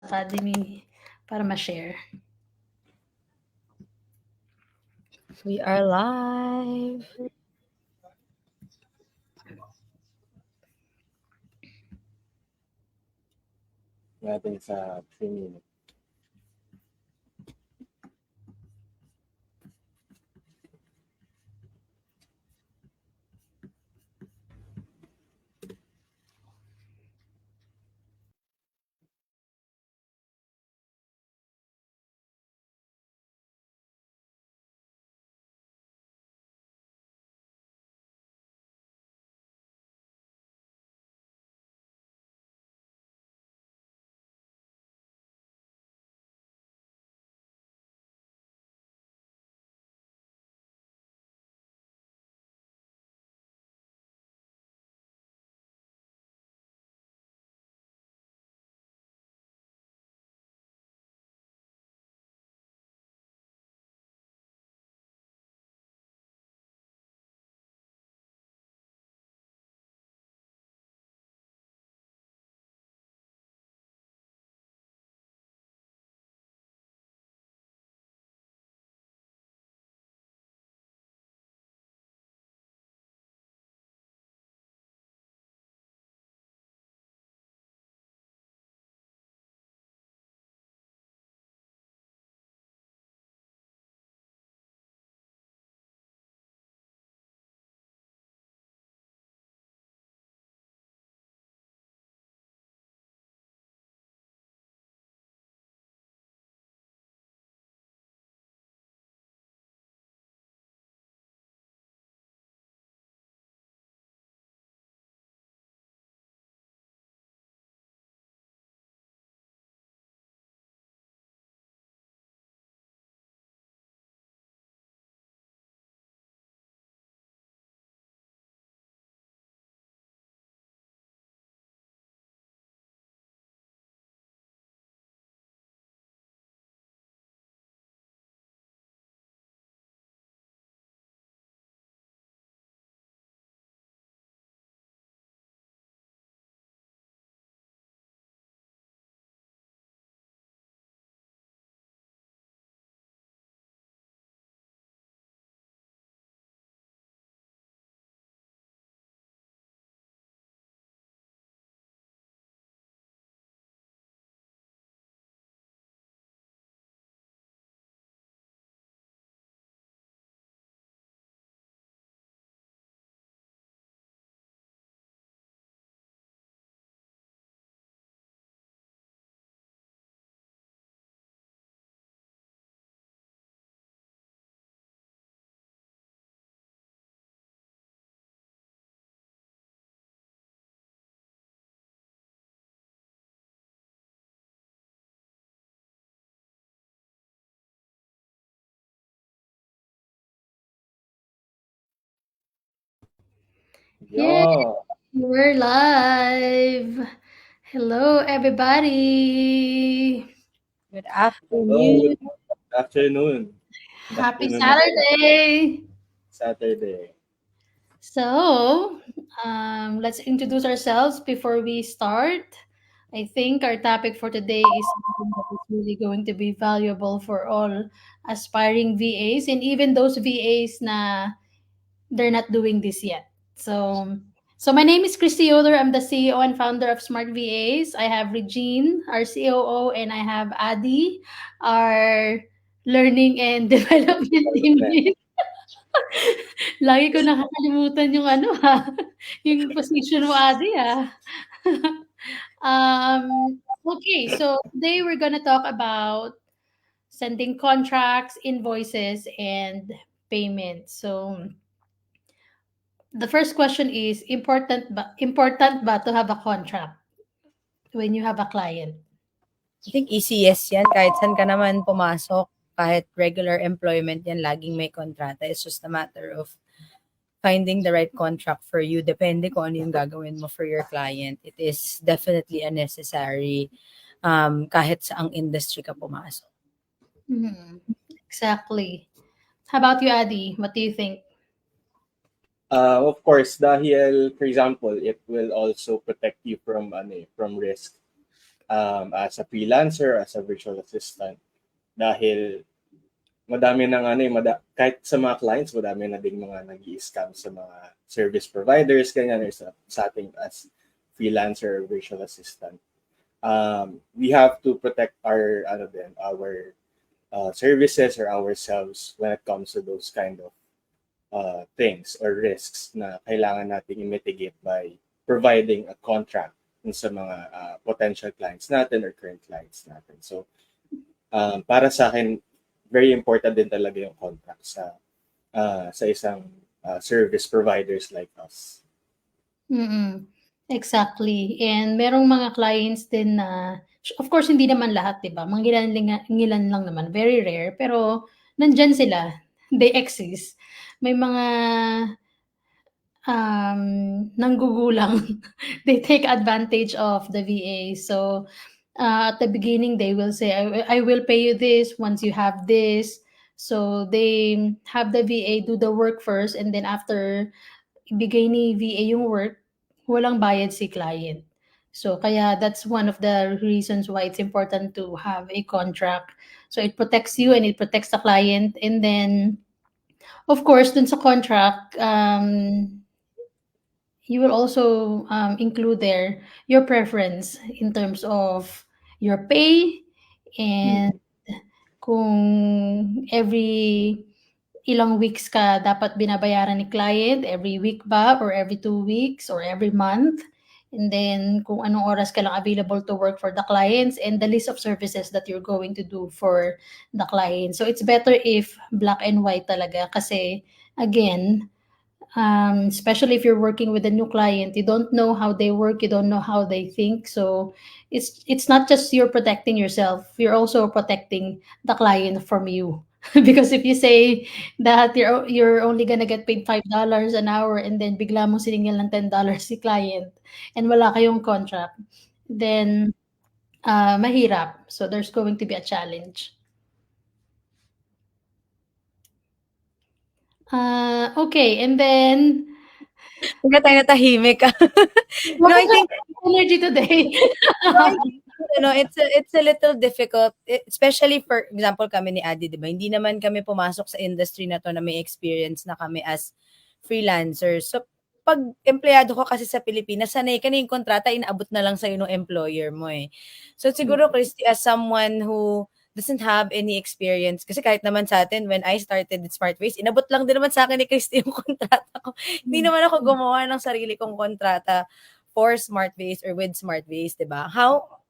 Academy para ma-share. We are live. Natin sa 3 minutes. Yay! We're live. Hello, everybody. Good Hello, afternoon. good afternoon. Good Happy afternoon, Saturday. Saturday. So, let's introduce ourselves before we start. I think our topic for today is something that is really going to be valuable for all aspiring VAs and even those VAs na they're not doing this yet. So my name is Christy Yoder. I'm the CEO and founder of Smart VAs. I have Regine, our COO, and I have Adi, our learning and development team lead. Lagi ko nakakalimutan yung ano ha, yung position mo, Adi ha. Okay, so today we're gonna talk about sending contracts, invoices, and payments. So the first question is important ba to have a contract when you have a client? I think easy yes yan. Kahit saan ka naman pumasok, kahit regular employment yan, laging may kontrata. It's just a matter of finding the right contract for you. Depende kung ano yung gagawin mo for your client. It is definitely a necessary kahit saang industry ka pumasok. Exactly. How about you, Adi? What do you think? Of course, dahil, for example, it will also protect you from risk. as a freelancer, as a virtual assistant. Dahil madami ng kahit sa mga clients, madami na ding mga nag-i-scam sa mga service providers, ganyan, or sa ating as freelancer or virtual assistant. We have to protect our services or ourselves when it comes to those kind of things or risks na kailangan nating i-mitigate by providing a contract sa mga potential clients natin or current clients natin. So, para sa akin, very important din talaga yung contract sa isang service providers like us. Mm. Exactly. And merong mga clients din na, of course, hindi naman lahat, 'di ba? Mangilan lang naman, very rare, pero nandyan sila. They exist. May mga nanggugulang. They take advantage of the VA. So, at the beginning, they will say, I will pay you this once you have this. So, they have the VA do the work first, and then after ibigay ni VA yung work, walang bayad si client. So, kaya that's one of the reasons why it's important to have a contract. So, it protects you and it protects the client. And then, of course, dun sa contract, you will also include there your preference in terms of your pay and kung every ilang weeks ka dapat binabayaran ni client, every week ba or every 2 weeks or every month. And then kung anong oras ka lang available to work for the clients and the list of services that you're going to do for the client. So it's better if black and white talaga kasi again, especially if you're working with a new client, you don't know how they work, you don't know how they think. So it's not just you're protecting yourself, you're also protecting the client from you. Because if you say that you're only gonna get paid $5 an hour and then bigla mong siningil ng $10 si client and wala kayong contract, then mahirap. So there's going to be a challenge. Okay, and then Kaya tayo natahimik. No, I think energy today. it's a little difficult, especially for example kami ni Adi, 'di ba? Hindi naman kami pumasok sa industry na to na may experience na kami as freelancers. So pag empleyado ka kasi sa Pilipinas, sanay ka na yung kontrata inaabot na lang sa'yo ng employer mo eh. So siguro Christy, as someone who doesn't have any experience, kasi kahit naman sa atin, when I started with Smartways, inabot lang din naman sa akin ni Christy yung kontrata ko. Hindi naman ako gumawa ng sarili kong kontrata for Smartways or with Smartways, 'di ba?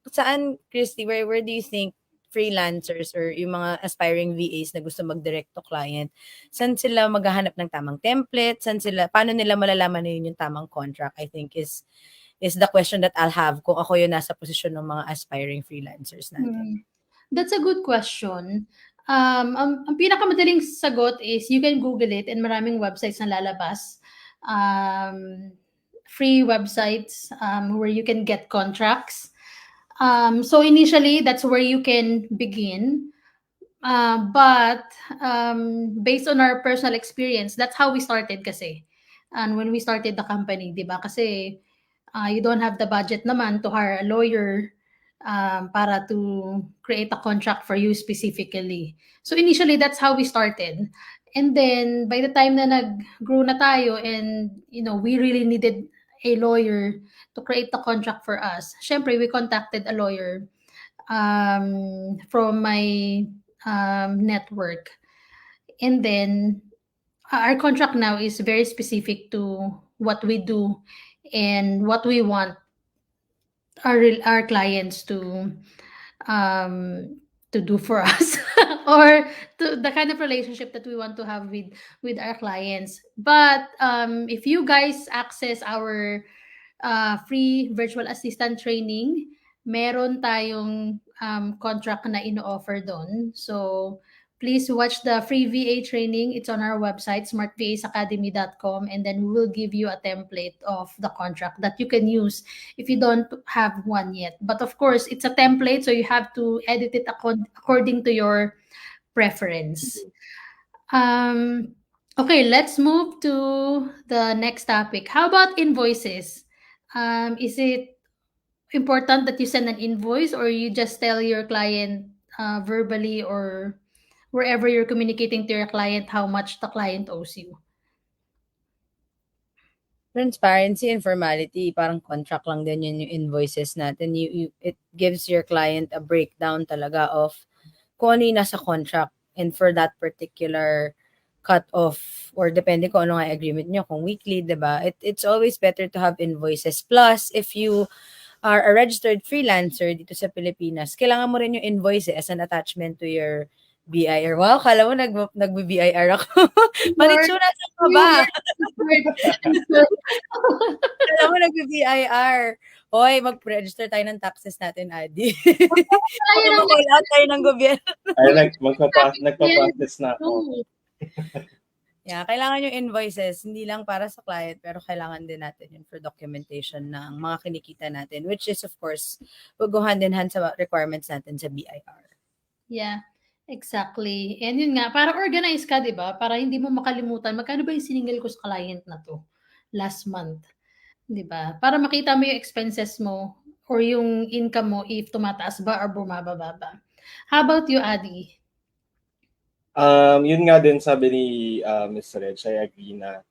Saan, Christy, where do you think freelancers or yung mga aspiring VAs na gusto mag-direct to client, saan sila maghahanap ng tamang template? Paano nila malalaman na yun yung tamang contract? I think is the question that I'll have kung ako yung nasa posisyon ng mga aspiring freelancers natin. That's a good question. Ang pinakamadaling sagot is you can Google it and maraming websites na lalabas. Free websites where you can get contracts. So initially, that's where you can begin. But based on our personal experience, that's how we started kasi. And when we started the company, di ba? Kasi you don't have the budget naman to hire a lawyer para to create a contract for you specifically. So initially, that's how we started. And then by the time na nag-grow na tayo and we really needed a lawyer to create the contract for us, syempre we contacted a lawyer from my network. And then our contract now is very specific to what we do and what we want our clients to do for us or to the kind of relationship that we want to have with our clients. But if you guys access our free virtual assistant training, meron tayong contract na ino-offer doon. So please watch the free VA training. It's on our website, smartvasacademy.com, and then we will give you a template of the contract that you can use if you don't have one yet. But of course, it's a template, so you have to edit it according to your preference. Okay, let's move to the next topic. How about invoices? Is it important that you send an invoice, or you just tell your client verbally, or wherever you're communicating to your client how much the client owes you? Transparency and formality, parang contract lang din yun yung invoices natin. It gives your client a breakdown talaga of kung ano yung nasa contract, and for that particular cut-off, or depende kung ano nga agreement nyo, kung weekly, diba? It's always better to have invoices. Plus, if you are a registered freelancer dito sa Pilipinas, kailangan mo rin yung invoice as an attachment to your BIR. Wow, kala mo nag-BIR ako. Manitsura sa ka ba? Kala mo nag-BIR. Hoy, mag-register tayo ng taxes natin, Adi. Baka ma-call out tayo ng gobyerno. Ay, nagpa-process na ako. Yeah, kailangan yung invoices, hindi lang para sa client, pero kailangan din natin yun for documentation ng mga kinikita natin, which is, of course, will go hand in hand sa requirements natin sa BIR. Yeah, exactly. And yun nga, para organize ka, di ba? Para hindi mo makalimutan, magkano ba yung siningil ko sa client na to last month? Di ba? Para makita mo yung expenses mo or yung income mo if tumataas ba or bumababa ba. How about you, Adi? Yun nga din sabi ni Ms. Reg, I agree na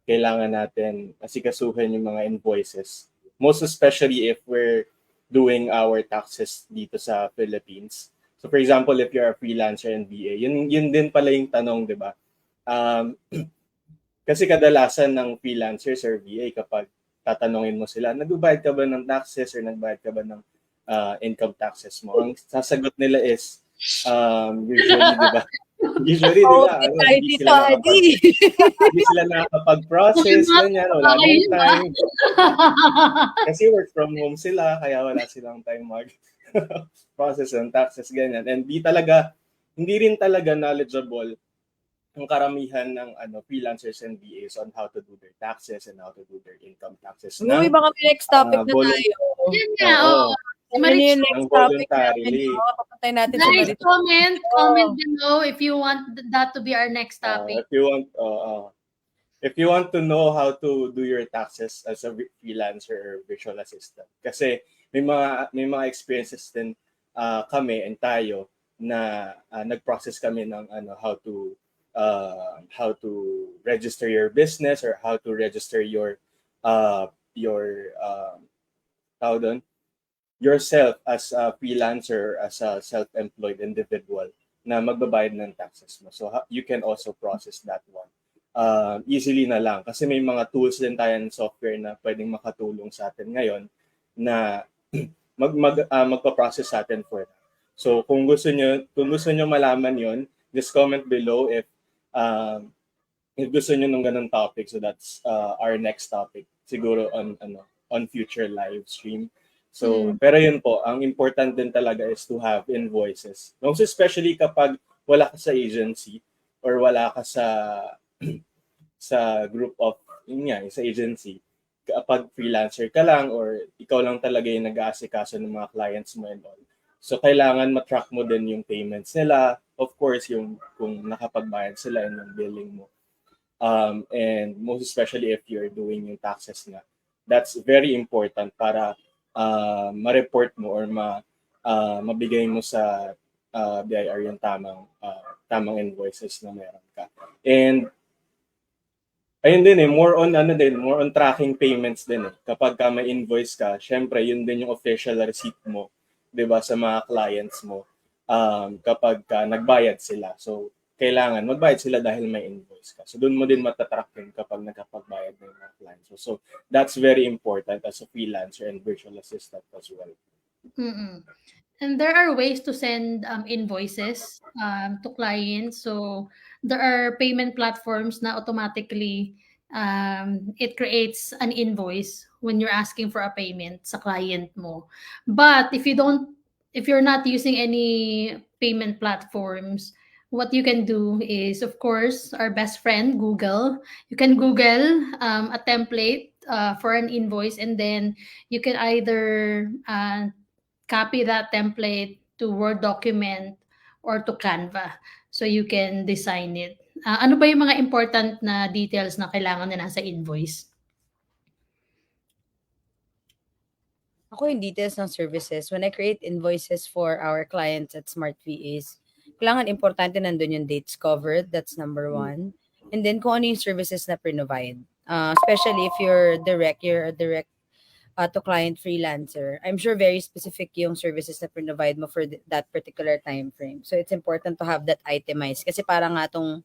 kailangan natin asikasuhin yung mga invoices. Most especially if we're doing our taxes dito sa Philippines. So for example, if you're a freelancer and VA, yun din pala yung tanong, di ba? Kasi kadalasan ng freelancers or VA, kapag tatanungin mo sila, nagbayad ka ba ng taxes or nagbayad ka ba ng income taxes mo? Ang sasagot nila is, usually, di ba? Usually, di ba? Hindi sila nakakapag-process, ganyan, wala nang time. Kasi work from home sila, kaya wala silang time mag-process ng taxes, ganyan. And hindi rin talaga knowledgeable ang karamihan ng freelancers and VAs on how to do their taxes and how to do their income taxes. Uy, baka may next topic na tayo. Yan nga, oo. Yung next topic natin. Papatay natin sa Guys, comment below if you want that to be our next topic. If you want to know how to do your taxes as a freelancer or virtual assistant, kasi may mga experiences din kami and tayo na nag-process kami ng how to register your business or how to register yourself as a freelancer, as a self-employed individual na magbabayad ng taxes mo. So you can also process that one. Easily na lang. Kasi may mga tools din tayo ng software na pwedeng makatulong sa atin ngayon na magpa-process sa atin for that. So kung gusto nyo malaman yon, just comment below if gusto nyo ng ganun topic. So that's our next topic. Siguro on future live stream. So, pero yun po, ang important din talaga is to have invoices. Most especially kapag wala ka sa agency or wala ka sa group of, sa agency. Kapag freelancer ka lang or ikaw lang talaga yung nag-aasikaso ng mga clients mo and all. So, kailangan matrack mo din yung payments nila. Of course, kung nakapagbayad sila and yung billing mo. And most especially if you're doing yung taxes nga. That's very important para ma-report mo or mabigay mo sa BIR yung tamang invoices na meron ka. And ayun din more on tracking payments din . Kapag may invoice ka, syempre yun din yung official receipt mo, 'di ba, sa mga clients mo kapag nagbayad sila. So kailangan magbayad sila dahil may invoice ka. So doon mo din matatrack yun kapag nagkapagbayad ng mga clients. So that's very important as a freelancer and virtual assistant as well. And there are ways to send invoices to clients. So there are payment platforms na automatically it creates an invoice when you're asking for a payment sa client mo. But if you're not using any payment platforms, what you can do is, of course, our best friend, Google. You can Google a template for an invoice, and then you can either copy that template to Word document or to Canva. So you can design it. Ano ba yung mga important na details na kailangan na nasa invoice? Ako yung details ng services. When I create invoices for our clients at Smart VAs, kailangan importante nandun yung dates covered. That's number one. And then kung ano yung services na provide. Especially if you're a direct to client freelancer. I'm sure very specific yung services na provide mo for that particular time frame. So it's important to have that itemized. Kasi parang nga tong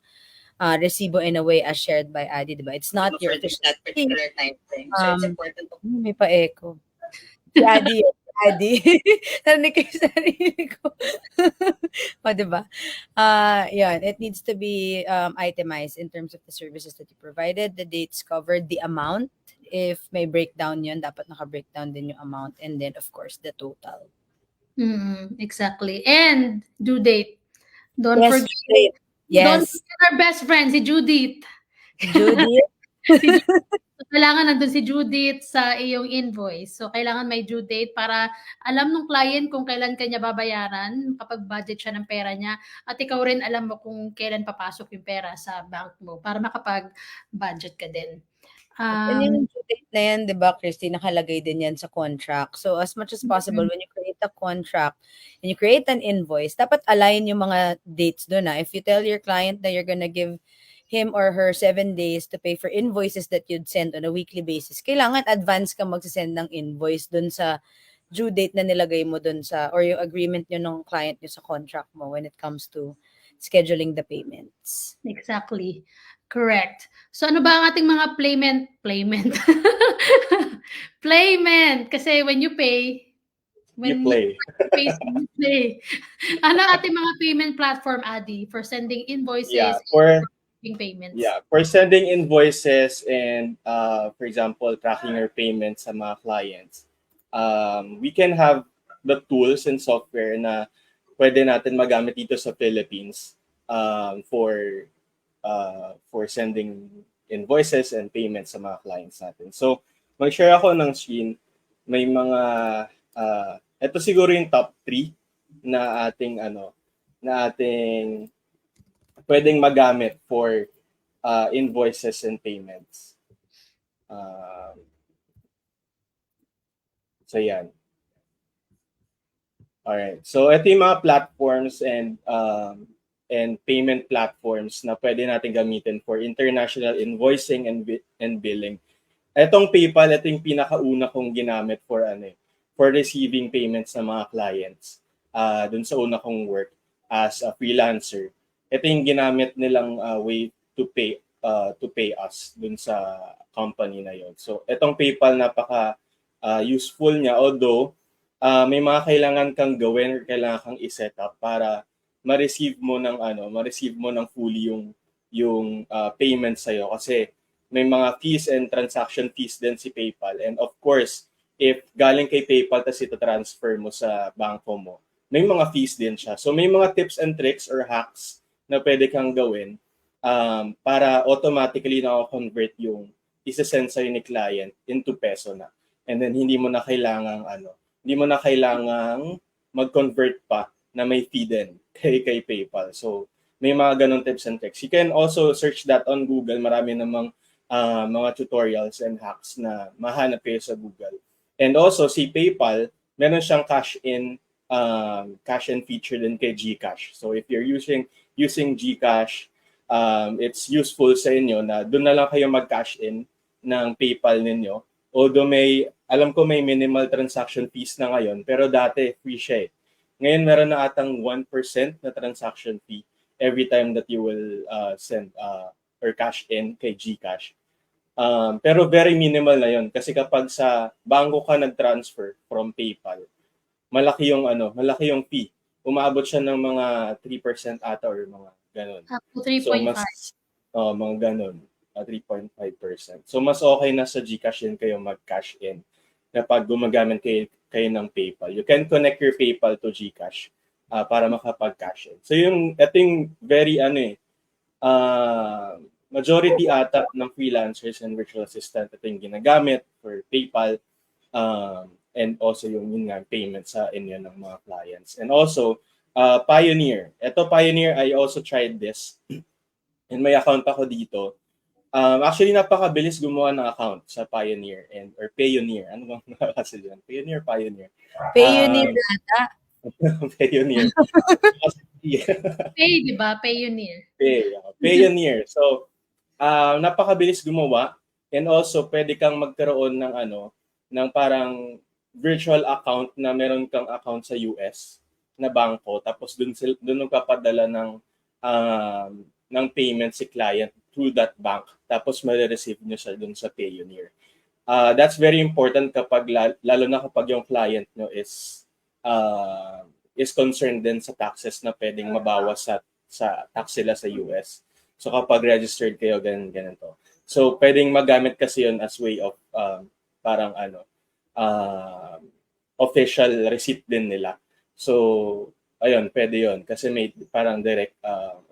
resibo in a way as shared by Adi, diba? It's not your official that particular time frame. So it's important to may pa-echo. Si Adi yun, si Adi. Narinig ko yung sarili ko. O, diba? Yan, it needs to be itemized in terms of the services that you provided, the dates covered, the amount. If may breakdown yun, dapat naka-breakdown din yung amount. And then, of course, the total. Exactly. And due date. Don't Yes, forget. Judith. Don't Yes. forget our best friend, si Judith. Judith. So, kailangan nandun si Judith sa iyong invoice. So, kailangan may due date para alam ng client kung kailan kanya babayaran kapag budget siya ng pera niya. At ikaw rin alam mo kung kailan papasok yung pera sa bank mo para makapag-budget ka din. And yung due date na yan, di ba, Christy, nakalagay din yan sa contract. So, as much as possible, when you create a contract and you create an invoice, dapat align yung mga dates doon. If you tell your client that you're gonna give him or her 7 days to pay for invoices that you'd send on a weekly basis, kailangan advance ka magsisend ng invoice doon sa due date na nilagay mo doon sa, or yung agreement nyo ng client nyo sa contract mo when it comes to scheduling the payments. Exactly. Correct. So ano ba ang ating mga payment? Payment. Kasi when you pay, you play. you play. Ano ating mga payment platform, Adi, for sending invoices Yeah, and payments? Yeah, for sending invoices and for example, tracking your payments sa mga clients, we can have the tools and software na pwede natin magamit dito sa Philippines for sending invoices and payments sa mga clients natin. So, mag-share ako ng screen. May mga ito siguro yung top 3 na ating pwedeng magamit for invoices and payments. So yan. Alright. So ito yung mga platforms and payment platforms na pwede natin gamitin for international invoicing and billing. Etong PayPal, ito yung pinakauna kong ginamit for receiving payments ng mga clients. Dun sa una kong work as a freelancer. Ito yung ginamit nilang way to pay us dun sa company na yon. So etong PayPal napaka useful niya, although may mga kailangan kang gawin or kailangan kang i-set up para ma-receive mo ng fully yung payment sa iyo kasi may mga fees and transaction fees din si PayPal, and of course if galing kay PayPal tapos ito-transfer mo sa bangko mo, may mga fees din siya. So may mga tips and tricks or hacks na pwede kang gawin para automatically na-convert yung isa-send sa'yo ni client into peso na. And then hindi mo na kailangang mag-convert pa na may fee din kay PayPal. So may mga ganong tips and tricks. You can also search that on Google. Marami namang mga tutorials and hacks na mahanap kayo sa Google. And also si PayPal, meron siyang cash in feature din kay GCash. So if you're using GCash, it's useful sa inyo na doon na lang kayo mag-cash in ng PayPal ninyo. Although alam ko may minimal transaction fees na ngayon, pero dati free siya eh. Ngayon meron na atang 1% na transaction fee every time that you will send or cash in kay GCash. Pero very minimal na yon kasi kapag sa bangko ka nag-transfer from PayPal, malaki yung fee. Umaabot siya ng mga 3% ata or mga ganun. Up to 3.5. So mga ganun, 3.5%. So mas okay na sa GCash din kayo mag-cash in kapag gumagamit kayo ng PayPal. You can connect your PayPal to GCash para makapag-cash in. So ito yung very majority ata ng freelancers and virtual assistant ito yung ginagamit for PayPal and also yung payment sa inyo ng mga clients. And also Payoneer. Ito Payoneer, I also tried this and may account ako dito. Actually, napakabilis gumawa ng account sa Pioneer or Payoneer. Ano bang kasi dyan? Payoneer, Pioneer. Payoneer Um, ata. Payoneer. Pay, di ba? Payoneer. Payoneer. So, napakabilis gumawa, and also pwede kang magkaroon ng ng parang virtual account na meron kang account sa US na bangko, tapos dun magpapadala ng payment si client through that bank, tapos ma-receive nyo siya dun sa Payoneer. That's very important kapag lalo na kapag yung client nyo is concerned din sa taxes na pwedeng mabawas sa tax sila sa US. So kapag registered kayo, ganito. So pwedeng magamit kasi yun as way of parang uh, official receipt din nila. So ayun, pwede yun kasi may parang direct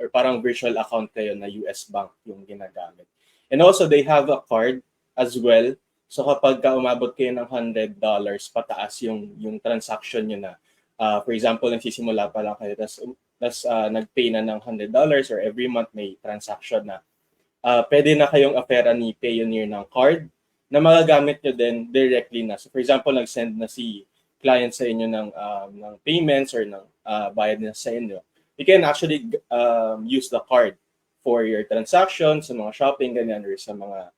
or parang virtual account kayo na US bank yung ginagamit. And also they have a card as well. So kapag umabot kayo ng $100 pataas yung transaction nyo na, for example, nagsisimula pa lang kayo, tas nag-pay na ng $100 or every month may transaction na, pwede na kayong affera ni Payoneer ng card na magagamit nyo din directly na. So for example, nag-send na si client sa inyo ng payments or ng bayad na sa inyo. You can actually use the card for your transactions, sa mga shopping, ganyan, or sa mga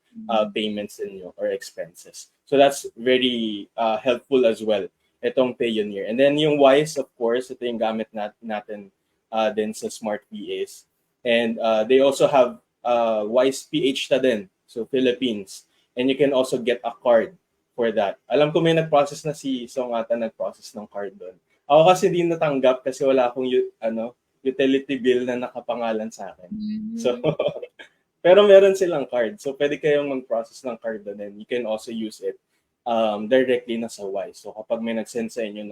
payments ninyo or expenses. So that's very helpful as well, itong Payoneer. And then yung Wise, of course, ito yung gamit natin din sa Smart VAs. And they also have Wise PH na din, so Philippines. And you can also get a card for that. Alam ko may nag-process na si Song ata nag-process ng card doon. Ako kasi hindi natanggap kasi wala akong utility bill na nakapangalan sa akin. So pero meron silang card. So pwede kayong mag-process ng card doon, and you can also use it directly na sa Wise. So kapag may nag-send sa inyo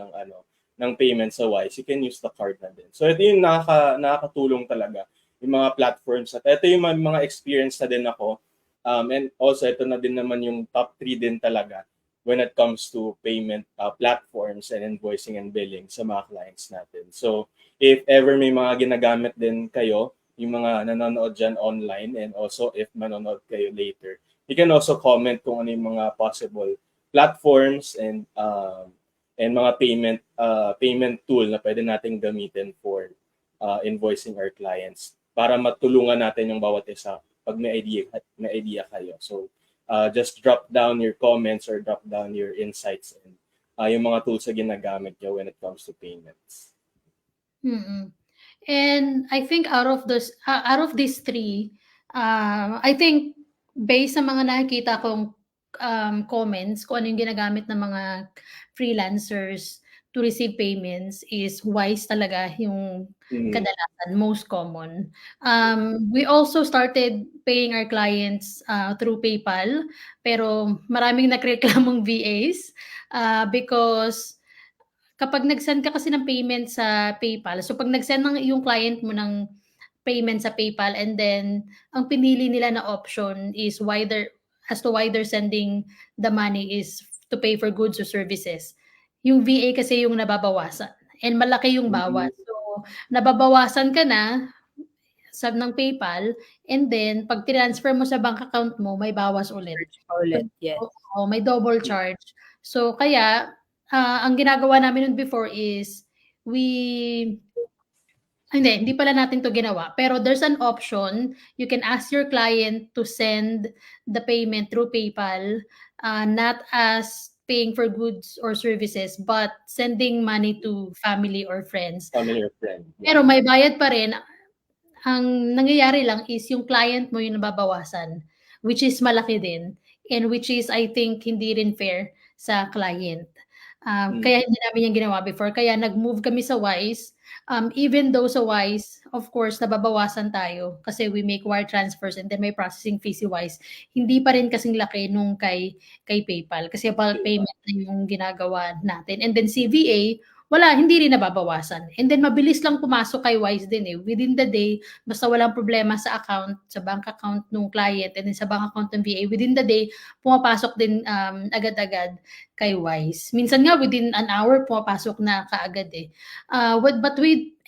ng payment sa Wise, you can use the card na din. So ito yung nakakatulong talaga yung mga platforms. At ito yung mga experience na din ako. And also ito na din naman yung top 3 din talaga when it comes to payment platforms and invoicing and billing sa mga clients natin. So if ever may mga ginagamit din kayo, yung mga nanonood dyan online, and also if manonood kayo later, you can also comment kung ano yung mga possible platforms and mga payment tool na pwede nating gamitin for invoicing our clients para matulungan natin yung bawat isa pag may idea kayo. So just drop down your comments or drop down your insights and yung mga tools na ginagamit nyo when it comes to payments. Mm-mm. And I think out of these three, I think based sa mga nakikita kong comments, kung ano yung ginagamit ng mga freelancers to receive payments is Wise talaga yung kadalasan, most common. We also started paying our clients through PayPal, pero maraming nagreklamong VAs because kapag nag-send ka kasi ng payment sa PayPal, so pag nag-send yung client mo ng payment sa PayPal, and then ang pinili nila na option is as to why they're sending the money is to pay for goods or services. Yung VA kasi yung nababawasan, and malaki yung bawas. So nababawasan ka na ng PayPal, and then pag transfer mo sa bank account mo, may bawas ulit. Ulit, yes. May double charge. So kaya ang ginagawa namin nun before is hindi pala natin 'to ginawa, pero there's an option. You can ask your client to send the payment through PayPal, not as paying for goods or services, but sending money to family or friends. Family or friend. Pero may bayad pa rin. Ang nangyayari lang is yung client mo yung nababawasan, which is malaki din, and which is I think hindi rin fair sa client. Kaya hindi namin yan ginawa before. Kaya nag-move kami sa Wise. Even though sa Wise, of course, nababawasan tayo kasi we make wire transfers and then may processing fee si Wise. Hindi pa rin kasing laki nung kay PayPal kasi bulk payment na yung ginagawa natin. And then CVA, wala, hindi rin nababawasan. And then mabilis lang pumasok kay Wise din eh. Within the day, basta walang problema sa account, sa bank account ng client, and then sa bank account ng VA, within the day, pumapasok din agad-agad kay Wise. Minsan nga within an hour, pumapasok na kaagad eh.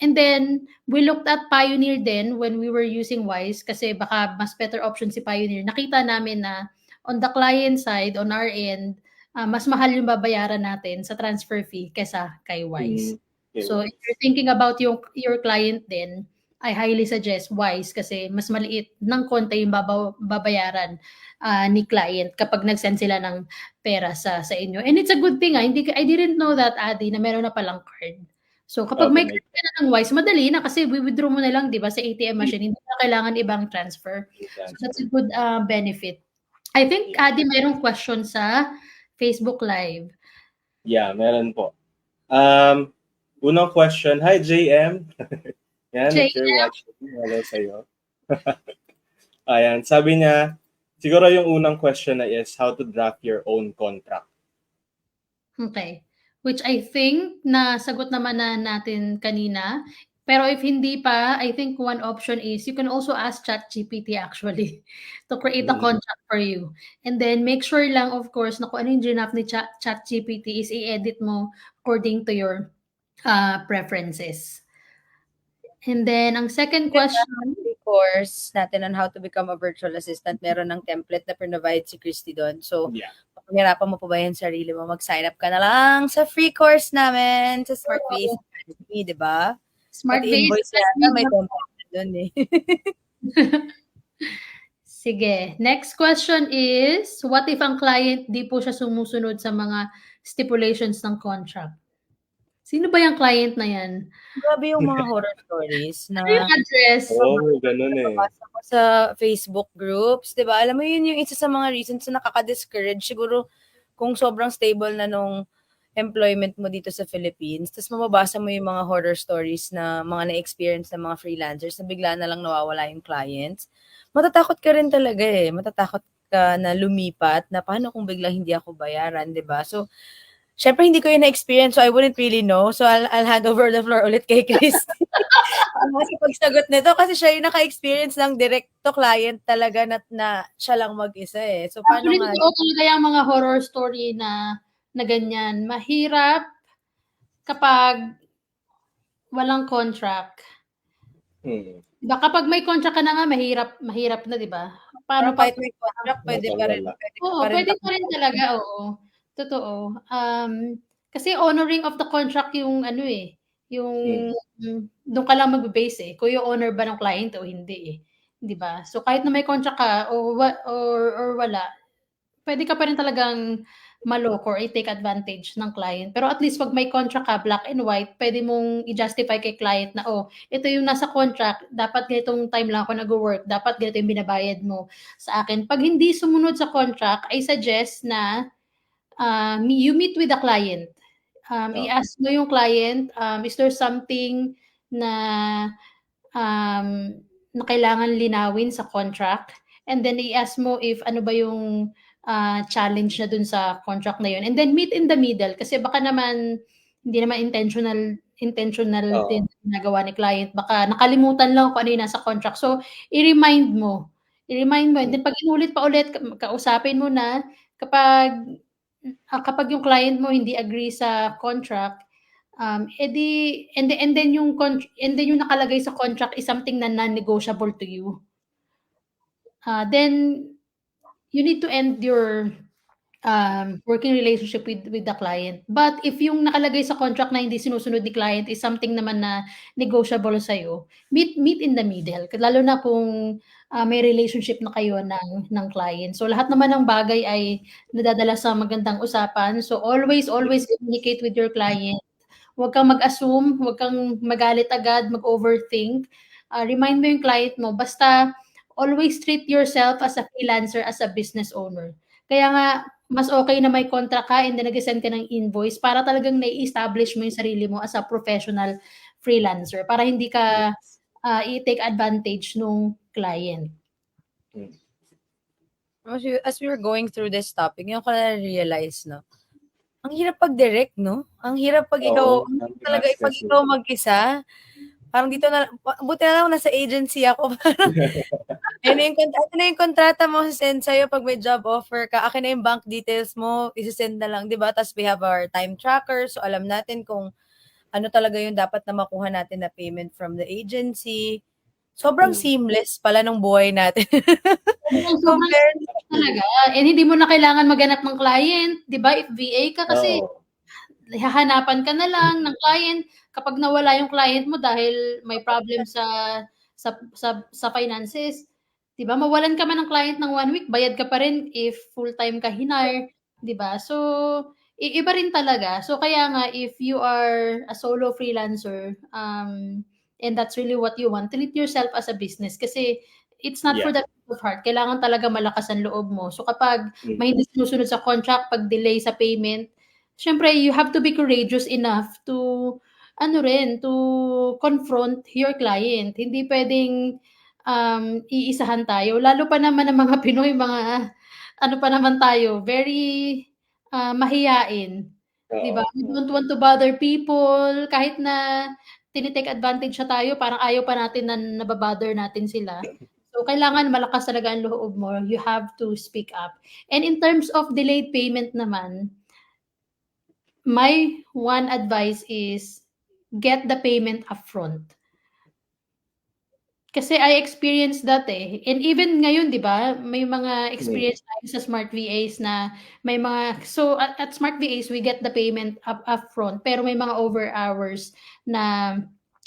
And then, we looked at Pioneer din when we were using Wise kasi baka mas better option si Pioneer. Nakita namin na on the client side, on our end, mas mahal yung babayaran natin sa transfer fee kesa kay Wise. Okay. So, if you're thinking about your client din, I highly suggest Wise kasi mas maliit ng konti yung babayaran ni client kapag nag-send sila ng pera sa inyo. And it's a good thing. I didn't know that, Adi, na meron na palang card. So, kapag may card ka na ng Wise, madali na kasi withdraw mo na lang, di ba, sa ATM machine. Hindi na kailangan ibang transfer. So, that's a good benefit. I think, Adi, mayroong question sa Facebook Live. Yeah, meron po. Unang question. Hi, JM. Yan, if you're watching, hello sa'yo. Ayan, sabi niya, siguro yung unang question na is how to draft your own contract. Okay. Which I think nasagot naman na natin kanina. Pero if hindi pa, I think one option is you can also ask ChatGPT actually to create a contract for you. And then make sure lang, of course, na kung ano yung draft ni ChatGPT is i-edit mo according to your preferences. And then, ang second question, course natin on how to become a virtual assistant, meron ng template na provide si Christy doon. So, pahirapan mo pa ba yung sarili mo, mag-sign up ka na lang sa free course namin sa SmartBase Academy, di ba? SmartBase Academy, may template doon eh. Sige. Next question is, what if ang client di po siya sumusunod sa mga stipulations ng contract? Sino ba yung client na yan? Grabe yung mga horror stories na ano yung address? Ganun eh. Nabasa ko sa Facebook groups, di ba? Alam mo yun yung isa sa mga reasons na nakaka-discourage. Siguro kung sobrang stable na nung employment mo dito sa Philippines, tapos mababasa mo yung mga horror stories na mga na-experience ng mga freelancers na bigla na lang nawawala yung clients, matatakot ka rin talaga eh. Matatakot ka na lumipat, na paano kung bigla hindi ako bayaran, di ba? So, syempre, hindi ko yun na-experience, so I wouldn't really know. So, I'll hand over the floor ulit kay Christy. Kasi pagsagot nito, kasi siya yung naka-experience ng direct to client talaga na siya lang mag-isa eh. So, paano nga? Talaga yung mga horror story na ganyan. Mahirap kapag walang contract. Diba, kapag may contract ka na nga, mahirap na, di ba? Paano kahit may contract, pwede pa rin. Pwede pa rin talaga, oo. Totoo. Kasi honoring of the contract yung ano eh, yung doon ka lang magbe-base eh, kung yung honor ba ng client o hindi eh. 'Di ba? So kahit na may contract ka or wala, pwede ka pa rin talagang maloko or i-take advantage ng client. Pero at least pag may contract ka, black and white, pwede mong i-justify kay client na, ito yung nasa contract, dapat ganitong time lang ako nag-work, dapat ganito yung binabayad mo sa akin. Pag hindi sumunod sa contract, I suggest na you meet with the client. I-ask mo yung client, is there something na na kailangan linawin sa contract? And then i-ask mo if ano ba yung challenge na dun sa contract na yun. And then meet in the middle kasi baka naman hindi naman intentional din ginagawa ni client. Baka nakalimutan lang kung ano yung nasa contract. So, i-remind mo. And then pag inulit pa ulit, kausapin mo na kapag yung client mo hindi agree sa contract, and then yung nakalagay sa contract is something na non-negotiable to you. Then you need to end your working relationship with the client. But if yung nakalagay sa contract na hindi sinusunod ni client is something naman na negotiable sa'yo, meet in the middle. Lalo na kung may relationship na kayo ng client. So lahat naman ng bagay ay nadadala sa magandang usapan. So always communicate with your client. Huwag kang mag-assume, huwag kang magalit agad, mag-overthink. Remind mo yung client mo, basta always treat yourself as a freelancer, as a business owner. Kaya nga, mas okay na may contract ka and then nag-send ka ng invoice para talagang na-establish mo yung sarili mo as a professional freelancer para hindi ka i-take advantage nung client. As we were going through this topic, yung ko na-realize, no? Ang hirap pag-direct, no? Ang hirap pag ikaw, Oo, ang hirap something talaga not pag stressful. ikaw mag-isa. Parang dito na, buti na lang nasa agency ako. Ito na yung kontrata mo, send sa'yo pag may job offer ka. Akin na yung bank details mo, isi-send na lang, di ba? Tapos we have our time tracker, so alam natin kung ano talaga yung dapat na makuha natin na payment from the agency. Sobrang Hmm, seamless pala ng buhay natin. Sobrang Compared, actually. talaga. And hindi mo na kailangan maghanap ng client, 'di ba? If VA ka kasi Oo. hahanapan ka na lang ng client kapag nawala yung client mo dahil may problem sa finances, 'di ba? Mawalan ka man ng client ng 1 week, bayad ka pa rin if full-time ka hinire, 'di ba? So, iba rin talaga. So, kaya nga if you are a solo freelancer, and that's really what you want, treat yourself as a business kasi it's not for Yeah. the faint of heart. Kailangan talaga malakas ang loob mo. So, kapag Hmm, may hindi sumusunod sa contract, pag delay sa payment, siyempre you have to be courageous enough to ano rin, to confront your client. Hindi puwedeng, iisahan tayo. Lalo pa naman ang mga Pinoy, mga ano pa naman tayo, very, mahiyain, 'di ba? oo, We oo. don't want to bother people kahit na tini-take advantage na tayo, parang ayaw pa natin na naba-bother natin sila. So, kailangan malakas talaga ang loob mo. You have to speak up. And in terms of delayed payment naman, my one advice is get the payment upfront. Kasi I experienced that, eh, and even ngayon 'di ba, may mga Hmm, experience tayo sa Smart VAs na may mga so at Smart VAs we get the payment upfront pero may mga over hours na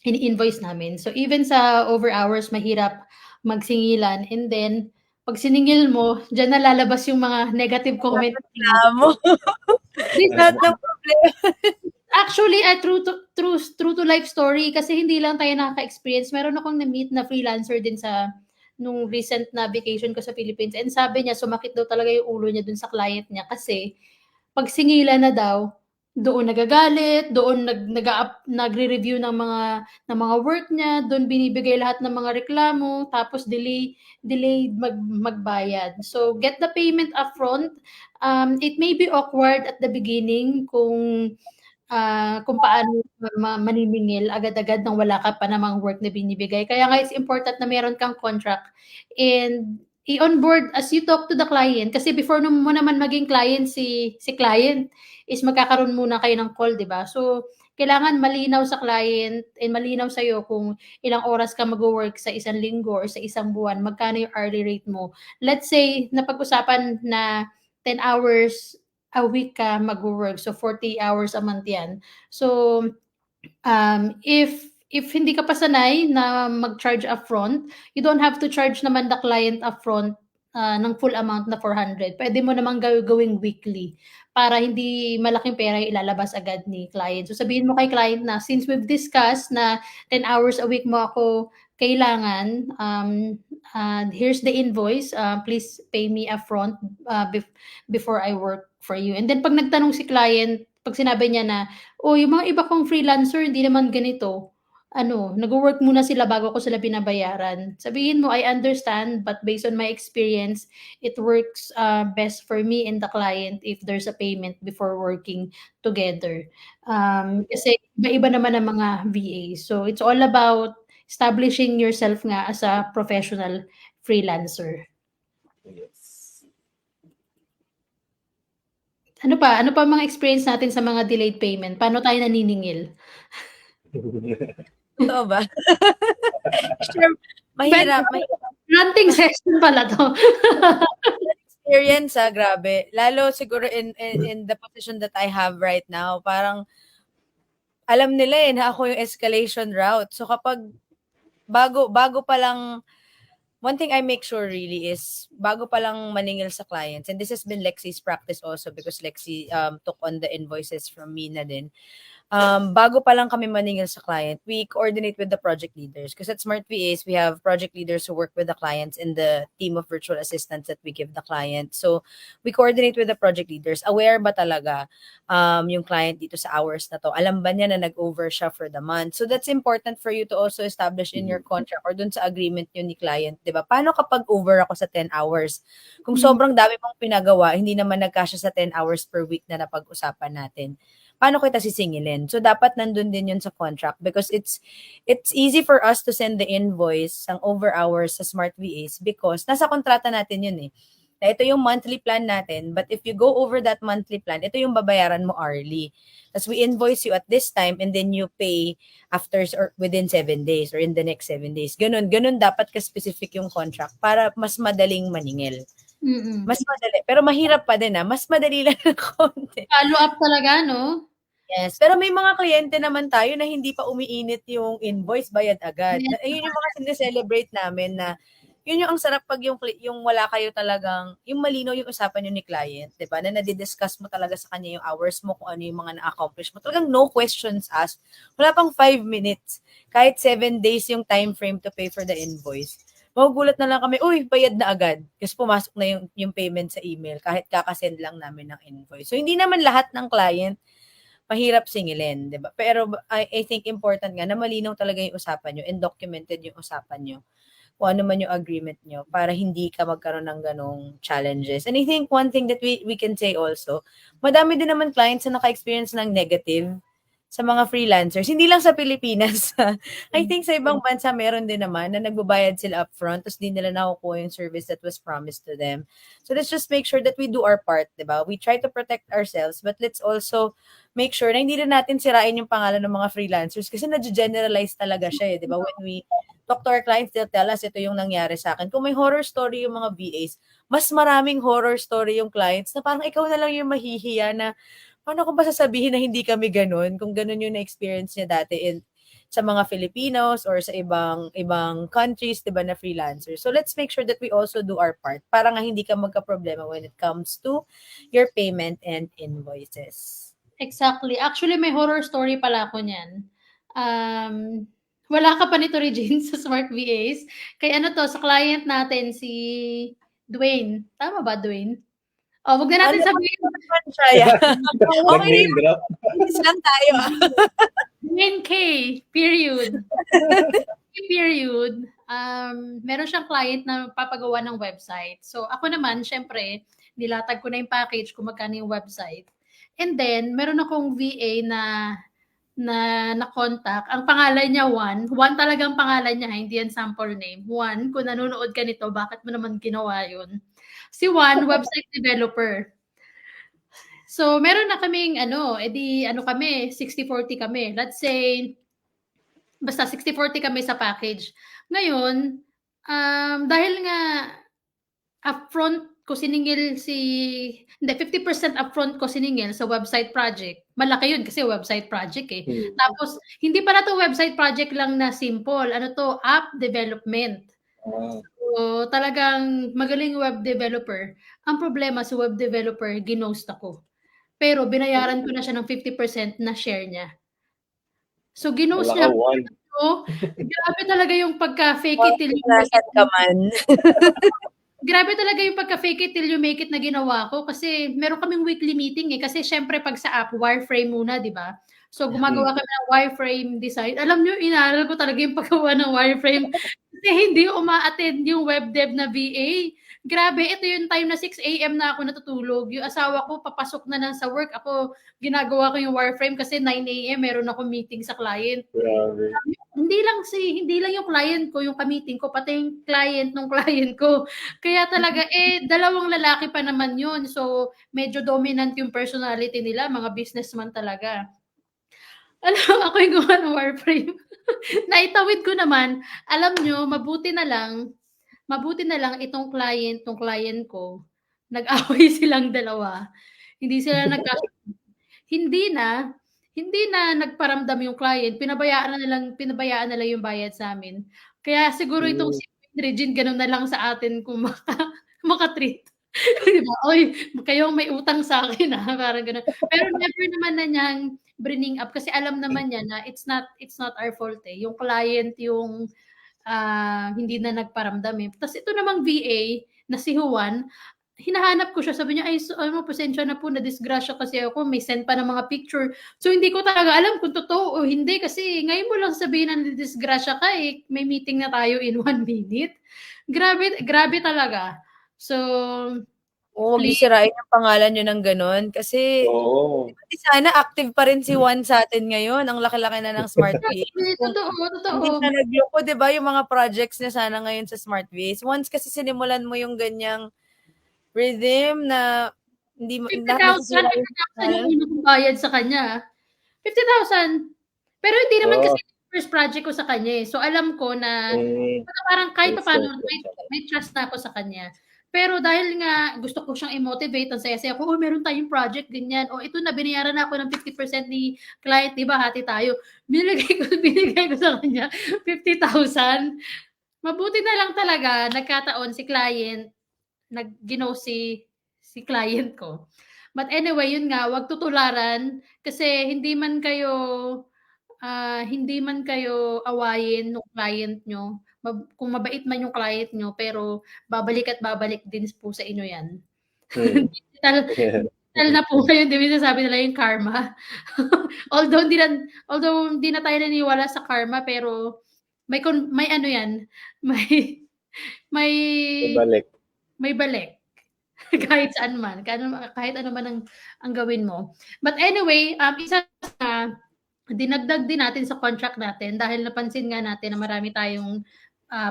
ini-invoice namin. So even sa over hours mahirap magsingilan and then 'pag siningil mo, diyan na lalabas yung mga negative comment. reklamo. This Lahat ng problema. actually, a true to life story kasi hindi lang tayo nakaka-experience. Meron akong na-meet na freelancer din sa nung recent na vacation ko sa Philippines and sabi niya sumakit daw talaga yung ulo niya dun sa client niya kasi 'pag singilan na daw, doon nagagalit, doon nagre-review ng mga work niya, doon binibigay lahat ng mga reklamo, tapos delayed magbayad. So, get the payment upfront. It may be awkward at the beginning kung paano maniningil agad-agad nang wala ka pa namang work na binibigay. Kaya nga it's important na meron kang contract and i-onboard as you talk to the client kasi before mo naman maging client si client is magkakaroon muna kayo ng call, 'di ba? So, kailangan malinaw sa client and malinaw sa'yo kung ilang oras ka magwo-work sa isang linggo or sa isang buwan, magkano yung hourly rate mo. Let's say napag-usapan na 10 hours a week ka magwo-work, so 40 hours a month 'yan. So, if hindi ka pa sanay na mag-charge upfront, you don't have to charge naman the client upfront, ng full amount na 400. Puwede mo namang gawing weekly para hindi malaking pera yung ilalabas agad ni client. So, sabihin mo kay client na, "Since we've discussed na 10 hours a week mo ako kailangan, here's the invoice, please pay me upfront, before I work for you." And then 'pag nagtanong si client, 'pag sinabi niya na, "Oh, yung mga iba kong freelancer hindi naman ganito. Ano, nagwo-work muna sila bago ko sila binabayaran." Sabihin mo, "I understand, but based on my experience, it works, best for me and the client if there's a payment before working together." Kasi iba-iba naman ang mga VA. So, it's all about establishing yourself nga as a professional freelancer. Yes. Ano pa ang mga experience natin sa mga delayed payment? Paano tayo naniningil? Totoo ba? Sure, Puwede mahirap, ranting session pala 'to. experience, grabe. Lalo siguro in the position that I have right now, parang alam nila, na ako yung escalation route. So kapag bago pa lang, one thing I make sure really is bago pa lang maningil sa clients, and this has been Lexi's practice also because Lexi took on the invoices from me na din. bago pa lang kami maningil sa client, we coordinate with the project leaders. Because at Smart VAs, we have project leaders who work with the clients in the team of virtual assistants that we give the client. So, we coordinate with the project leaders. Aware ba talaga yung client dito sa hours na to? Alam ba niya na nag-over siya for the month? So, that's important for you to also establish in your contract or dun sa agreement nyo ni client, di ba? Paano kapag over ako sa 10 hours? Kung sobrang dami mong pinagawa, hindi naman nagkasya sa 10 hours per week na napag-usapan natin, paano kita sisingilin? So, dapat nandun din yun sa contract because it's easy for us to send the invoice ang over hours sa Smart VAs because nasa kontrata natin yun eh. Na ito yung monthly plan natin, but if you go over that monthly plan, ito yung babayaran mo hourly. Tapos we invoice you at this time and then you pay after or within 7 days or in the next 7 days. Ganun dapat ka-specific yung contract para mas madaling maningil. Mas madali. Pero mahirap pa din mas madali lang ng konti. Follow up talaga, no? Yes. Pero may mga kliyente naman tayo na hindi pa umiinit yung invoice, bayad agad. Yes. Ayun yung mga sineselebrate namin na yun yung ang sarap pag yung wala kayo talagang, yung malinaw yung usapan nyo ni client, di ba? Na nadidiscuss mo talaga sa kanya yung hours mo, kung ano yung mga na-accomplish mo. Talagang no questions asked. Wala pang 5 minutes. Kahit 7 days yung time frame to pay for the invoice. Magugulat na lang kami, uy, bayad na agad. Kasi pumasok na yung payment sa email kahit kakasend lang namin ng invoice. So, hindi naman lahat ng client mahirap singilin, di ba? Pero I think important nga na malinaw talaga yung usapan nyo and documented yung usapan nyo. Kung ano man yung agreement nyo para hindi ka magkaroon ng ganong challenges. And I think one thing that we can say also, madami din naman clients na naka-experience ng negative sa mga freelancers. Hindi lang sa Pilipinas. I think sa ibang bansa meron din naman na nagbabayad sila upfront tapos di nila nakukuha yung service that was promised to them. So let's just make sure that we do our part, di ba? We try to protect ourselves but let's also make sure na hindi rin natin sirain yung pangalan ng mga freelancers kasi na-generalize talaga siya di ba? When we talk to our clients, they'll tell us ito yung nangyari sa akin. Kung may horror story yung mga VAs, mas maraming horror story yung clients na parang ikaw na lang yung mahihiya na paano ko ba sasabihin na hindi kami ganun kung ganun yung na-experience niya dati sa mga Filipinos or sa ibang countries, 'di ba, na freelancers. So let's make sure that we also do our part para nga hindi ka magka-problema when it comes to your payment and invoices. Exactly. Actually, may horror story pala ako niyan. Wala ka pa nito, Regine, sa Smart VAs. Kaya sa client natin, si Dwayne. Tama ba, Dwayne? Oh, wag na natin sabihin. Okay, name drop. lang tayo. Dwayne K. Period. Period. Meron siyang client na papagawa ng website. So, ako naman, syempre, nilatag ko na yung package kung magkano yung website. And then, meron akong VA na contact. Ang pangalan niya Juan talagang pangalan niya, hindi yan sample name. Juan, kung nanonood ka nito, bakit mo naman ginawa yun? Si Juan, website developer. So, meron na kaming kami, 60-40 kami. Let's say, basta 60-40 kami sa package. Ngayon, dahil nga upfront ko siningil 50% upfront ko siningil sa website project. Malaki yun kasi website project eh. Tapos, hindi pala to website project lang na simple. App development. So, talagang magaling web developer. Ang problema sa web developer, ginost ako. Pero binayaran ko na siya ng 50% na share niya. So, ginost niya ako. Grabe talaga yung pagka-fake it till you make it. Grabe talaga yung pagka-fake it till you make it na ginawa ko kasi meron kaming weekly meeting eh. Kasi syempre pag sa app, wireframe muna, di ba? So, gumagawa kami ng wireframe design. Alam niyo, inaral ko talaga yung paggawa ng wireframe. Kasi hindi uma-attend yung web dev na VA. Grabe, ito yung time na 6 a.m. na ako natutulog. Yung asawa ko, papasok na sa work. Ako, ginagawa ko yung wireframe kasi 9 a.m. meron ako meeting sa client. Grabe. Hindi lang yung client ko, yung ka-meeting ko, pati yung client ng client ko. Kaya talaga, dalawang lalaki pa naman yun. So, medyo dominant yung personality nila, mga businessman talaga. Ako yung gumawa ng wireframe. Naitawid ko naman, alam nyo, mabuti na lang itong client ko, nag-away silang dalawa. Hindi sila hindi na nagparamdam yung client, pinabayaan na lang yung bayad sa amin. Kaya siguro itong si Regine, ganun na lang sa atin kung maka-treat. Di ba? Oy, kayong may utang sa akin parang gano'n. Pero never naman na niyang bring up kasi alam naman niya na it's not our fault eh. Yung client yung hindi na nagparamdam eh. Tas ito namang VA na si Juan, hinahanap ko siya, sabi niya, "Ay ano pasensya na po nadisgrasya kasi ako, may send pa ng mga picture." So hindi ko talaga alam kung totoo o hindi kasi ngayon mo lang sabihin na nadisgrasya ka eh, may meeting na tayo in 1 minute. Grabe grabe talaga. So, Huwag niyo please sirain yung pangalan niyo ng gano'n kasi Oo. pati sana active pa rin si Juan sa'tin ngayon, ang laki-laki na ng Smart VAs. Kung totoo, totoo. hindi siya nagloko 'di ba, yung mga projects niya sana ngayon sa Smart VAs. Once kasi sinimulan mo yung ganiyang rhythm na hindi mo na 50,000, nasisira yung 50,000 yung pangalan. una kong bayad sa kanya, 50,000. Pero hindi naman kasi Oh, first project ko sa kanya, eh. So, alam ko na mm, kumbaga parang kahit may papaano sense din siya. may trust na ako sa kanya. Pero dahil nga gusto ko siyang i-motivate, ang saya-saya ko, "Oh, meron tayong project ganyan. Oh, ito na binayaran na ako ng 50% ni client, 'di ba, hati tayo." Binigay ko sa kanya 50,000. Mabuti na lang talaga nagkataon si client nag-ginost si client ko. But anyway, yun nga, 'wag tutularan kasi hindi man kayo awayin nung client niyo. Kung mabait man yung client niyo, pero babalik at babalik din po sa inyo 'yan. Mm. Digital na po ngayon, 'di ba sinasabi nila yung karma. Although hindi na tayo naniniwala sa karma, pero may ano 'yan, may may Balik. may balik. Kahit saan man, kahit ano man ang gawin mo. But anyway, isa sa dinagdag din natin sa contract natin dahil napansin nga natin na marami tayong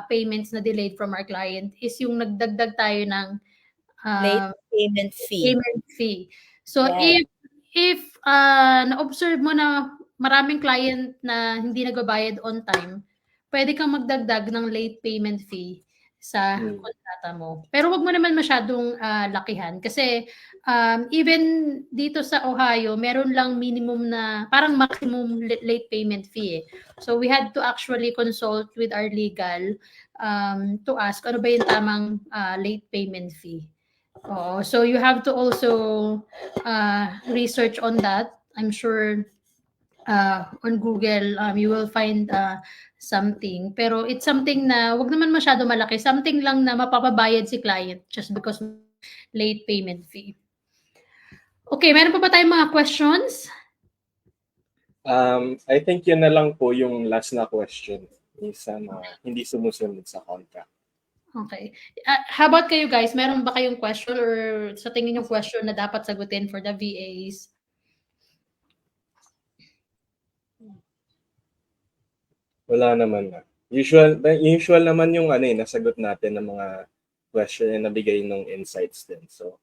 payments na delayed from our client is yung nagdagdag tayo ng Late uh, payment fee. payment fee. So Yes. if na-observe mo na maraming client na hindi nagbabayad on time, pwede kang magdagdag ng late payment fee sa Mm. kontrata mo. Pero wag mo naman masyadong lakihan kasi even dito sa Ohio, meron lang minimum na parang maximum late payment fee eh. So we had to actually consult with our legal to ask ano ba yung tamang late payment fee. Oh, so you have to also research on that. I'm sure on Google you will find something. Pero it's something na wag naman masyado malaki. Something lang na mapapabayad si client just because late payment fee. Okay, meron pa ba tayong mga questions? I think yun na lang po yung last na question sa mga hindi sumusunod sa contract. Okay. How about kayo guys? Meron ba kayong question or sa tingin yung question na dapat sagutin for the VAs? Wala naman na. Usual naman yung nasagot natin ng mga question na nabigay ng insights din. So,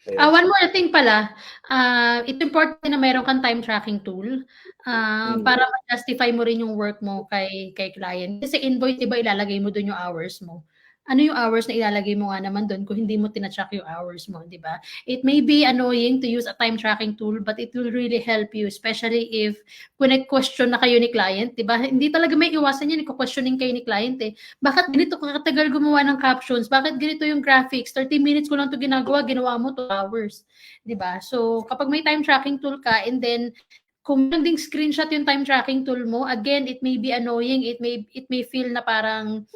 One more thing pala, it's important na meron kang time tracking tool para ma-justify mo rin yung work mo kay client. Kasi invoice, di ba, ilalagay mo dun yung hours mo. Ano yung hours na ilalagay mo nga naman dun kung hindi mo tina-track yung hours mo, di ba? It may be annoying to use a time tracking tool, but it will really help you, especially if kung nag-question na kayo ni client, di ba? Hindi talaga may iwasan yan, questioning kayo ni client eh. Bakit ganito katagal gumawa ng captions? Bakit ganito yung graphics? 30 minutes ko lang to ginawa mo 2 hours. 'Di ba? So, kapag may time tracking tool ka and then kung meron ding screenshot yung time tracking tool mo, again, it may be annoying, it may feel na parang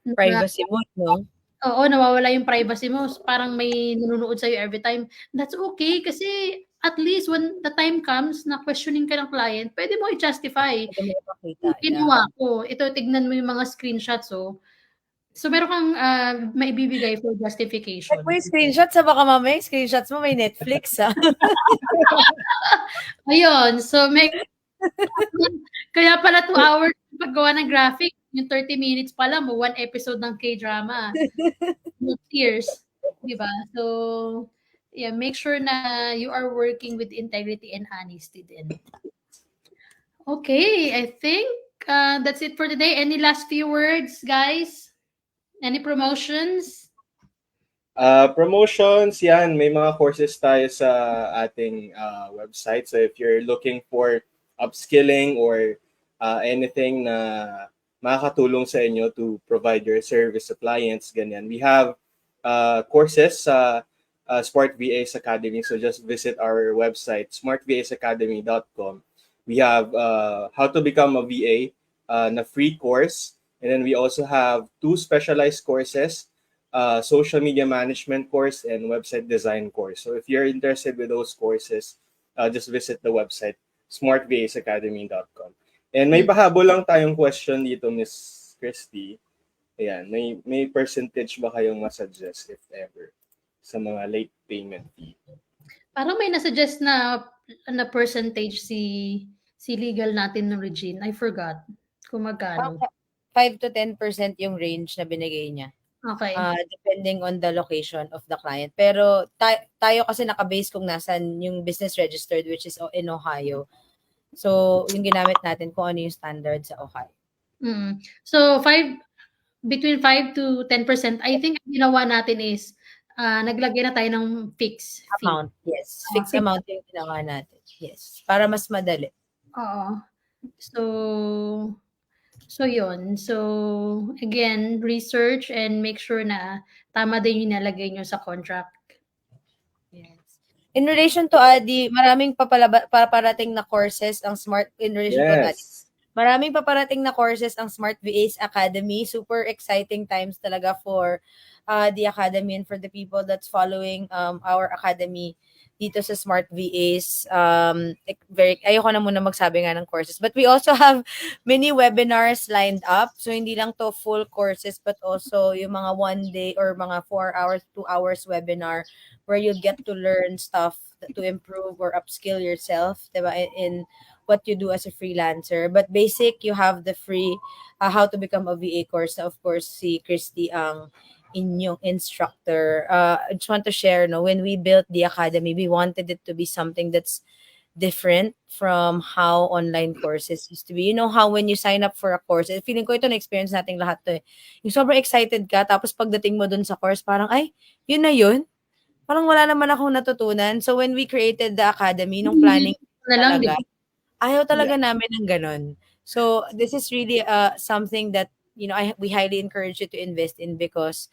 Privacy mo, no? oo, nawawala yung privacy mo. Parang may nanonood sa'yo every time. That's okay kasi at least when the time comes na questioning ka ng client, pwede mo i-justify. Pwede mo ipakita. Ginawa ko. Ito, tignan mo yung mga screenshots, oh. So, meron kang maibibigay for justification. Check mo yung screenshots sa baka mamaya screenshots mo may Netflix, ha? Ayun. So, kaya pala 2 hours paggawa ng graphic. Yung 30 minutes pala mo, 1 episode ng K-drama. Years. Diba? So, yeah, make sure na you are working with integrity and honesty din. Okay, I think that's it for today. Any last few words, guys? Any promotions? Promotions, yan. May mga courses tayo sa ating website. So if you're looking for upskilling or anything na makakatulong sa inyo to provide your service to clients, ganyan. We have courses sa Smart VAs Academy. So just visit our website, smartvasacademy.com. We have how to become a VA na free course. And then we also have 2 specialized courses, social media management course and website design course. So if you're interested with those courses, just visit the website, smartvasacademy.com. And may pahabol lang tayong question dito, Miss Christy. Ayan, may percentage ba kayong masuggest, if ever, sa mga late payment fee? Parang may nasuggest na percentage si legal natin ng Regine. I forgot kung magkano. 5 to 10% yung range na binigay niya. Okay. Depending on the location of the client. Pero tayo kasi nakabase kung nasan yung business registered, which is in Ohio. So, yung ginamit natin kung ano yung standard sa Ohio. So, between 5 to 10%, I think ang ginawa natin is naglagay na tayo ng fixed fee. Amount, yes. Fixed amount yung ginawa natin. Yes. Para mas madali. Oo. So yun. So, again, research and make sure na tama din yung nalagay nyo sa contract. Yes. In relation to Adi, maraming paparating na courses ang Smart, in relation to Adi. Maraming paparating na courses ang Smart VAs Academy. Super exciting times talaga for the Academy and for the people that's following our Academy dito sa Smart VAs. Ayoko na muna magsabi nga ng courses. But we also have many webinars lined up. So, hindi lang to full courses, but also yung mga 1 day or mga 4 hours, 2 hours webinar where you'll get to learn stuff to improve or upskill yourself, diba, in what you do as a freelancer. But basic, you have the free how to become a VA course. Of course, si Christy ang inyong instructor. I just want to share, when we built the academy, we wanted it to be something that's different from how online courses used to be. You know how when you sign up for a course, feeling ko ito na-experience nating lahat to eh. Yung sobrang excited ka, tapos pagdating mo dun sa course, parang, ay, yun na yun? Parang wala naman akong natutunan. So when we created the academy, nung planning talaga, ayaw talaga namin ng ganon. So this is really something that, we highly encourage you to invest in because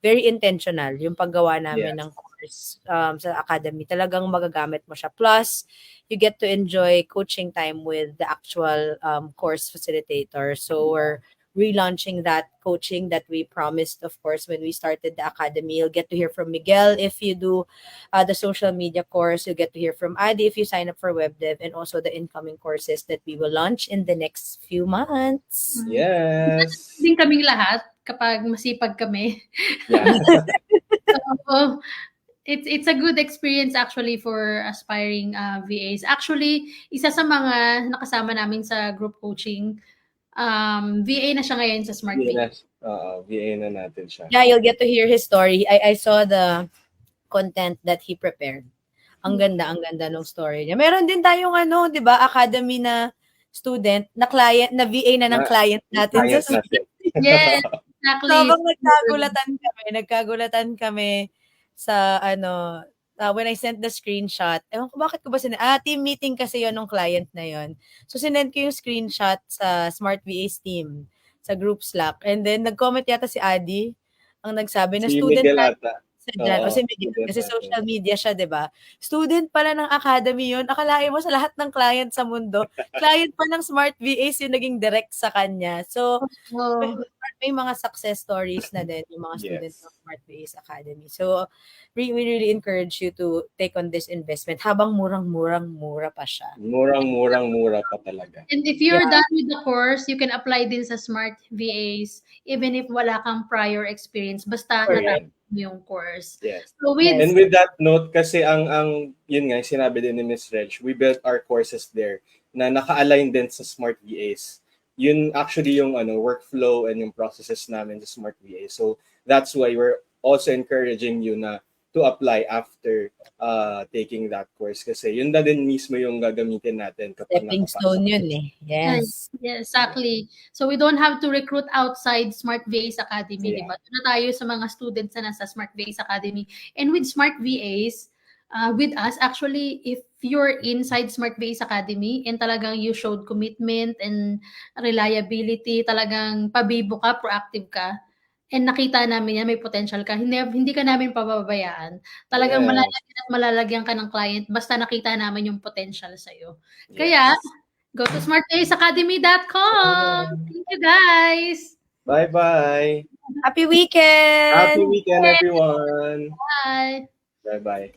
very intentional yung paggawa namin ng course sa academy. Talagang magagamit mo siya. Plus, you get to enjoy coaching time with the actual course facilitator. So we're relaunching that coaching that we promised, of course, when we started the academy. You'll get to hear from Miguel if you do the social media course. You'll get to hear from Adi if you sign up for WebDev, and also the incoming courses that we will launch in the next few months. Yes. Din kaming lahat kapag masipag kami. Yeah. So, it's a good experience actually for aspiring VAs. Actually, isa sa mga nakasama namin sa group coaching, VA na siya ngayon sa Smart VA. VA na natin siya. Yeah, you'll get to hear his story. I saw the content that he prepared. Ang ganda ng story niya. Meron din tayong 'di ba, academy na student, na client, na VA na ng client natin. Yes, exactly. So, nagkagulatan kami sa when I sent the screenshot, ewan ko bakit ko ba team meeting kasi yon ng client na yon. So, sinend ko yung screenshot sa Smart VA's team, sa group Slack. And then, nag-comment yata si Adi, ang nagsabi na si student Miguel ata. O si Miguel, kasi social media siya, di ba? Student pala ng academy yun. Akalain mo sa lahat ng client sa mundo, client pa ng Smart VAs yung naging direct sa kanya. So, may mga success stories na din yung mga students ng Smart VAs Academy. So, we really encourage you to take on this investment habang mura pa siya. Mura pa talaga. And if you're done with the course, you can apply din sa Smart VAs even if wala kang prior experience. Basta natapos yung course. Yes. So and with that note, kasi ang yun nga, sinabi din ni Ms. Reg, we built our courses there na naka-align din sa Smart VAs. Yun actually yung workflow and yung processes namin sa Smart VA. So that's why we're also encouraging you na to apply after taking that course kasi yun na din mismo yung gagamitin natin kapag stepping stone yun eh. Yes. Yes, exactly. So we don't have to recruit outside Smart VAs Academy, di ba? Doon na tayo sa mga students na nasa Smart VAs Academy. And with Smart VAs, with us, actually, if you're inside Smart Base Academy and talagang you showed commitment and reliability, talagang pabibo ka, proactive ka, and nakita namin yan, may potential ka, hindi ka namin pababayaan. Talagang Yes. malalagyan at malalagyan ka ng client basta nakita namin yung potential sa'yo. Kaya, Yes. go to smartbaseacademy.com. Thank you, guys. Bye-bye. Happy weekend! Happy weekend, everyone. Bye. Bye-bye.